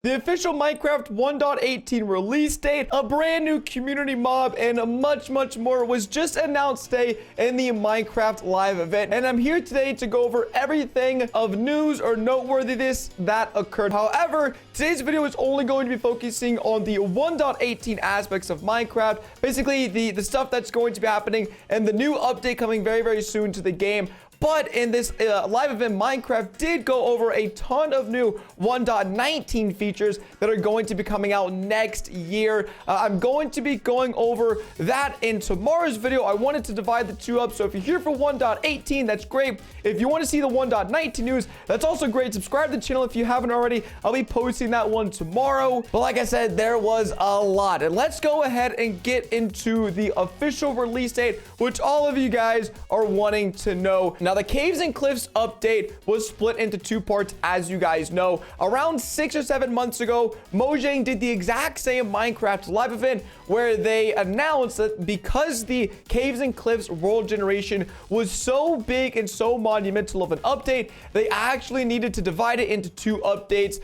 The official Minecraft 1.18 release date, a brand new community mob, and much more was just announced today in the Minecraft live event. And I'm here today to go over everything of news or noteworthiness that occurred. However, today's video is only going to be focusing on the 1.18 aspects of Minecraft, basically the stuff that's going to be happening and the new update coming very soon to the game. But in this live event, Minecraft did go over a ton of new 1.19 features that are going to be coming out next year. I'm going to be going over that in tomorrow's video. I wanted to divide the two up. So if you're here for 1.18, that's great. If you want to see the 1.19 news, that's also great. Subscribe to the channel if you haven't already. I'll be posting that one tomorrow. But like I said, there was a lot. And let's go ahead and get into the official release date, which all of you guys are wanting to know. Now, the Caves and Cliffs update was split into two parts, as you guys know. Around 6 or 7 months ago, Mojang did the exact same Minecraft live event where they announced that because the Caves and Cliffs world generation was so big and so monumental of an update, they actually needed to divide it into two updates.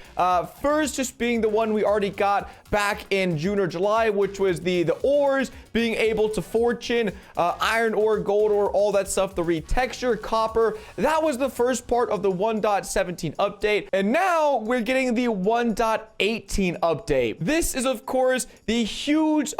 First, just being the one we already got back in June or July, which was the ores, being able to fortune, iron ore, gold ore, all that stuff, the retexture, copper. That was the first part of the 1.17 update. And now we're getting the 1.18 update. This is, of course, the huge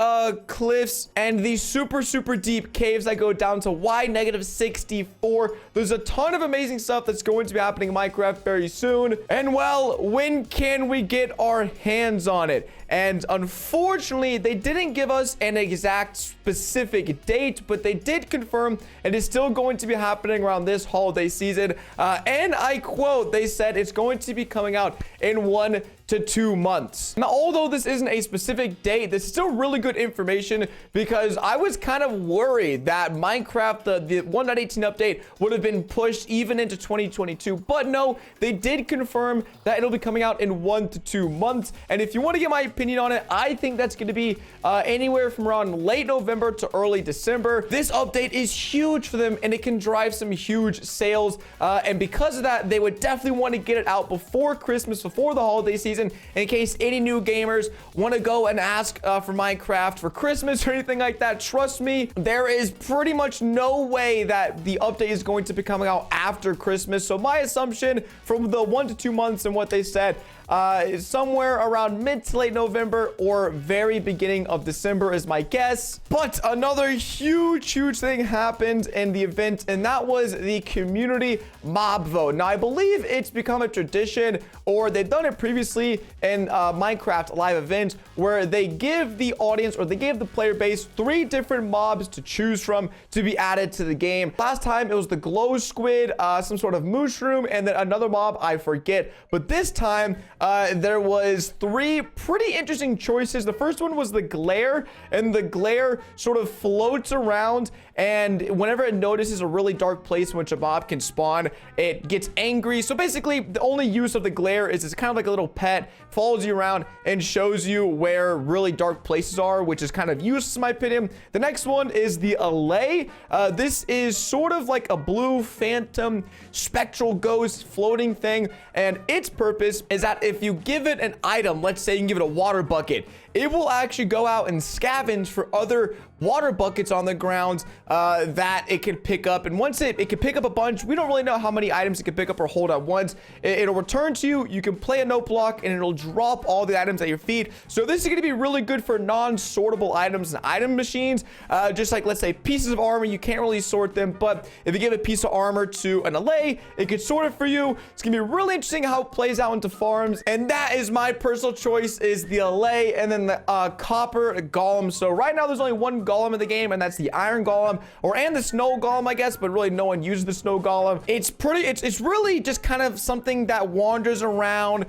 cliffs and the super deep caves that go down to Y-64. There's a ton of amazing stuff that's going to be happening in Minecraft very soon. And well, when can we get our hands on it? And unfortunately, they didn't give us an exact specific date, but they did confirm it is still going to be happening around this holiday season. And I quote, they said it's going to be coming out in 1 to 2 months. Now, although this isn't a specific date, this is still really good information because I was kind of worried that Minecraft, the 1.18 update would have been pushed even into 2022. But no, they did confirm that it'll be coming out in 1 to 2 months. And if you want to get my opinion on it, I think that's going to be anywhere from around late November to early December. This update is huge for them and it can drive some huge sales. And because of that, they would definitely want to get it out before Christmas, before the holiday season, in case any new gamers want to go and ask for Minecraft for Christmas or anything like that. Trust me, there is pretty much no way that the update is going to be coming out after Christmas. So my assumption from the 1 to 2 months and what they said is somewhere around mid to late November or very beginning of December is my guess. But another huge thing happened in the event, and that was the community mob vote. Now, I believe it's become a tradition, or they've done it previously in Minecraft live events, where they give the audience or they give the player base 3 different mobs to choose from to be added to the game. Last time it was the glow squid, some sort of mushroom, and then another mob I forget. But this time there was 3 pretty interesting choices. The first one was the glare, and the glare sort of floats around, and whenever it notices a really dark place in which a mob can spawn, it gets angry. So basically, the only use of the glare is it's kind of like a little pet, follows you around and shows you where really dark places are, which is kind of useless in my opinion. The next one is the allay. This is sort of like a blue phantom spectral ghost floating thing, and its purpose is that if you give it an item, let's say you can give it a water bucket, it will actually go out and scavenge for other water buckets on the ground that it can pick up. And once it can pick up a bunch, we don't really know how many items it can pick up or hold at once. It'll return to you. You can play a note block and it'll drop all the items at your feet. So this is going to be really good for non-sortable items and item machines. Just like, let's say, pieces of armor, you can't really sort them, but if you give a piece of armor to an allay, it could sort it for you. It's gonna be really interesting how it plays out into farms, and that is my personal choice, is the allay and then the copper golem. So right now there's only one golem in the game, and that's the iron golem, and the snow golem, I guess, but really no one uses the snow golem. It's really just kind of something that wanders around,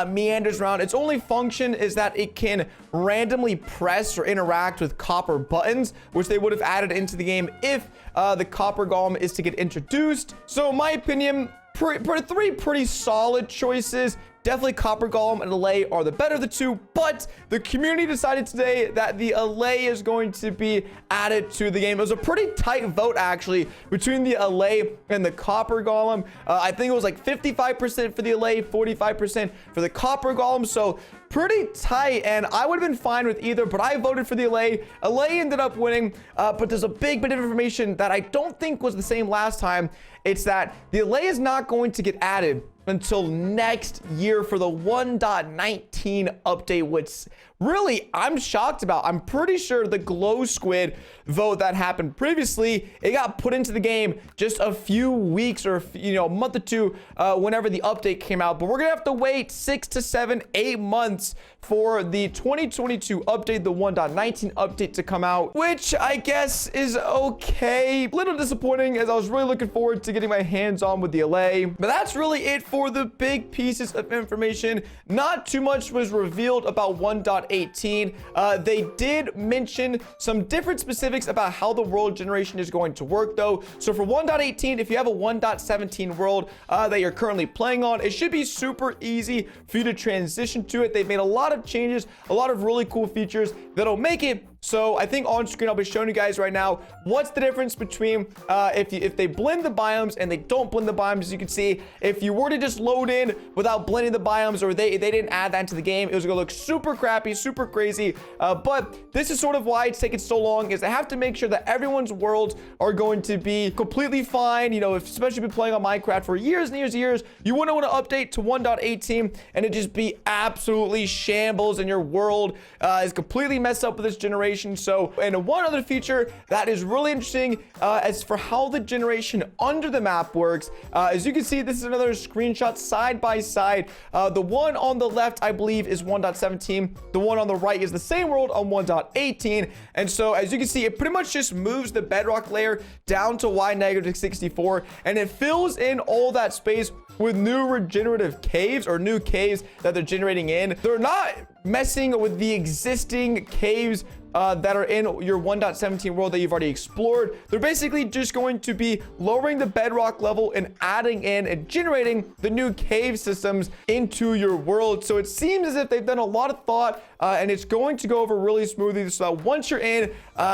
meanders around. Its only function is that it can randomly press or interact with copper buttons, which they would have added into the game if the copper golem is to get introduced. So in my opinion, 3 pretty solid choices. Definitely Copper Golem and Allay are the better of the two, but the community decided today that the Allay is going to be added to the game. It was a pretty tight vote, actually, between the Allay and the Copper Golem. I think it was like 55% for the Allay, 45% for the Copper Golem, so pretty tight, and I would have been fine with either, but I voted for the Allay. Allay ended up winning, but there's a big bit of information that I don't think was the same last time. It's that the Allay is not going to get added until next year for the 1.19 update, which really I'm shocked about. I'm pretty sure the glow squid vote that happened previously, it got put into the game just a few weeks or a month or two whenever the update came out, but we're gonna have to wait 6 to 7 8 months for the 2022 update, the 1.19 update, to come out, which I guess is okay. A little disappointing, as I was really looking forward to getting my hands on with the Allay. But that's really it for the big pieces of information. Not too much was revealed about 1.18. They did mention some different specifics about how the world generation is going to work, though. So for 1.18, if you have a 1.17 world that you're currently playing on, it should be super easy for you to transition to it. They've made a lot of changes, a lot of really cool features that'll make it so I think on screen I'll be showing you guys right now what's the difference between if they blend the biomes and they don't blend the biomes. As you can see, if you were to just load in without blending the biomes, or they didn't add that into the game, it was gonna look super crappy, super crazy. But this is sort of why it's taking so long, is they have to make sure that everyone's worlds are going to be completely fine. You know, especially if you've been playing on Minecraft for years and years and years, you wouldn't want to update to 1.18 and it just be absolutely shambles and your world is completely messed up with this generation. So, and one other feature that is really interesting as for how the generation under the map works, as you can see, this is another screenshot side by side. The one on the left, I believe, is 1.17. The one on the right is the same world on 1.18. And so, as you can see, it pretty much just moves the bedrock layer down to y-64, and it fills in all that space with new regenerative caves, or new caves that they're generating in. They're not messing with the existing caves that are in your 1.17 world that you've already explored. They're basically just going to be lowering the bedrock level and adding in and generating the new cave systems into your world. So it seems as if they've done a lot of thought, and it's going to go over really smoothly, so that once you're in,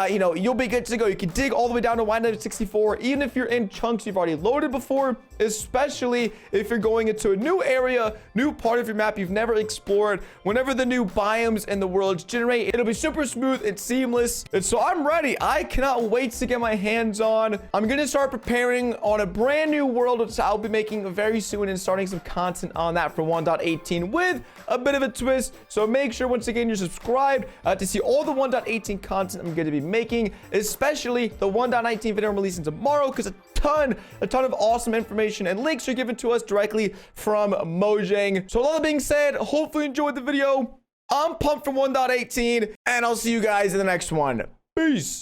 you'll be good to go. You can dig all the way down to y-64, even if you're in chunks you've already loaded before, especially if you're going into a new area, new part of your map you've never explored. Whenever the new biomes and the worlds generate, it'll be super smooth and seamless. And so I'm ready. I cannot wait to get my hands on. I'm gonna start preparing on a brand new world, which I'll be making very soon, and starting some content on that for 1.18 with a bit of a twist. So make sure once again you're subscribed to see all the 1.18 content I'm going to be making, especially the 1.19 video I'm releasing tomorrow, because a ton of awesome information and links are given to us directly from Mojang. So all that being said, hopefully you enjoyed the video. I'm pumped for 1.18, and I'll see you guys in the next one. Peace.